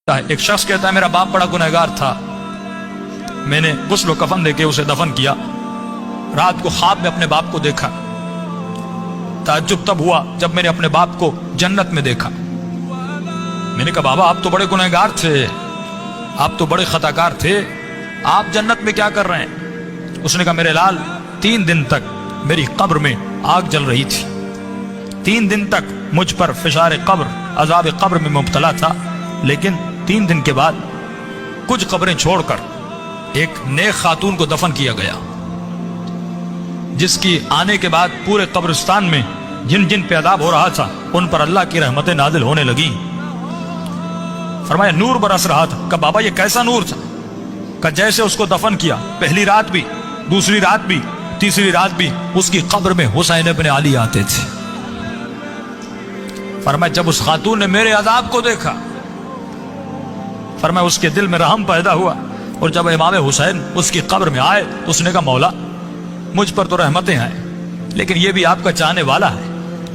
ایک شخص کہتا ہے میرا باپ بڑا گنہگار تھا، میں نے غسل و کفن دے کے اسے دفن کیا، رات کو خواب میں اپنے باپ کو دیکھا، تعجب تب ہوا جب میں نے اپنے باپ کو جنت میں دیکھا۔ میں نے کہا بابا آپ تو بڑے گنہگار تھے، آپ تو بڑے خطاکار تھے، آپ جنت میں کیا کر رہے ہیں؟ اس نے کہا میرے لال 3 دن تک میری قبر میں آگ جل رہی تھی، 3 دن تک مجھ پر فشار قبر عذاب قبر میں مبتلا تھا، لیکن 3 دن کے بعد کچھ قبریں چھوڑ کر ایک نیک خاتون کو دفن کیا گیا، جس کی آنے کے بعد پورے قبرستان میں جن جن پہ عذاب ہو رہا تھا ان پر اللہ کی رحمتیں نازل ہونے لگیں۔ فرمایا نور برس رہا تھا۔ کہ بابا یہ کیسا نور تھا؟ کہ جیسے اس کو دفن کیا پہلی رات بھی، دوسری رات بھی، تیسری رات بھی اس کی قبر میں حسین ابن علی آتے تھے۔ فرمایا جب اس خاتون نے میرے عذاب کو دیکھا، فرمایا اس کے دل میں رحم پیدا ہوا، اور جب امام حسین اس کی قبر میں آئے تو اس نے کہا مولا مجھ پر تو رحمتیں ہیں، لیکن یہ بھی آپ کا چاہنے والا ہے،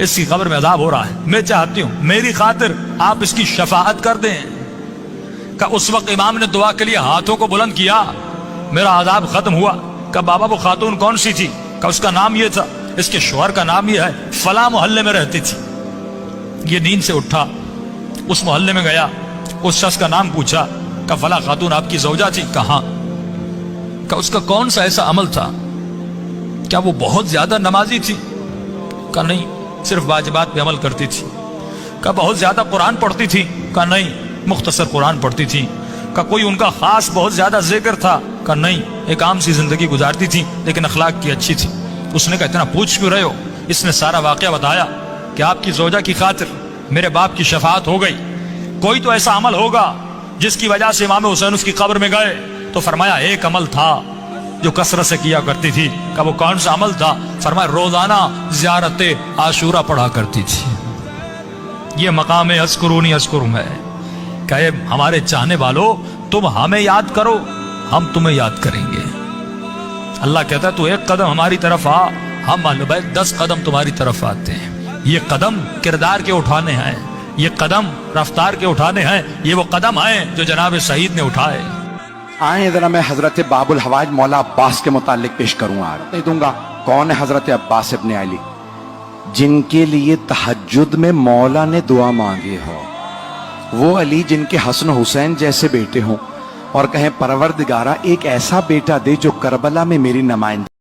اس کی قبر میں عذاب ہو رہا ہے، میں چاہتی ہوں میری خاطر آپ اس کی شفاعت کر دیں۔ کہ اس وقت امام نے دعا کے لیے ہاتھوں کو بلند کیا، میرا عذاب ختم ہوا۔ کہ بابا وہ خاتون کون سی تھی؟ کہ اس کا نام یہ تھا، اس کے شوہر کا نام یہ ہے، فلاں محلے میں رہتی تھی۔ یہ نیند سے اٹھا، اس محلے میں گیا، اس شخص کا نام پوچھا کہ فلاں خاتون آپ کی زوجہ تھی؟ کہاں؟ کہ اس کا کون سا ایسا عمل تھا؟ کیا وہ بہت زیادہ نمازی تھی؟ کہ نہیں، صرف واجبات پہ عمل کرتی تھی۔ کہ بہت زیادہ قرآن پڑھتی تھی؟ کہ نہیں، مختصر قرآن پڑھتی تھی۔ کہ کوئی ان کا خاص بہت زیادہ ذکر تھا؟ کہ نہیں، ایک عام سی زندگی گزارتی تھی لیکن اخلاق کی اچھی تھی۔ اس نے کہا اتنا پوچھ کیوں رہے ہو؟ اس نے سارا واقعہ بتایا کہ آپ کی زوجہ کی خاطر میرے باپ کی شفاعت ہو گئی، کوئی تو ایسا عمل ہوگا جس کی وجہ سے امام حسین اس کی قبر میں گئے۔ تو فرمایا ایک عمل تھا جو کثرت سے کیا کرتی تھی۔ کہ وہ کون سا عمل تھا؟ فرمایا روزانہ زیارت عاشورہ پڑھا کرتی تھی۔ یہ مقام اذکرونی اذکرکم ہے کہ ہمارے چاہنے والوں تم ہمیں یاد کرو، ہم تمہیں یاد کریں گے۔ اللہ کہتا ہے تو 1 قدم ہماری طرف آ، ہم اہل بیت 10 قدم تمہاری طرف آتے ہیں۔ یہ قدم کردار کے اٹھانے ہیں، یہ قدم رفتار کے اٹھانے ہیں، یہ وہ قدم ہیں جو جناب سعید نے اٹھائے۔ آئیں ذرا میں حضرت باب الحوائج مولا عباس کے متعلق پیش کروں۔ نہیں دوں گا کون ہے حضرت عباس ابن علی؟ جن کے لیے تہجد میں مولا نے دعا مانگی ہو، وہ علی جن کے حسن حسین جیسے بیٹے ہوں اور کہیں پروردگارہ ایک ایسا بیٹا دے جو کربلا میں میری نمائندگی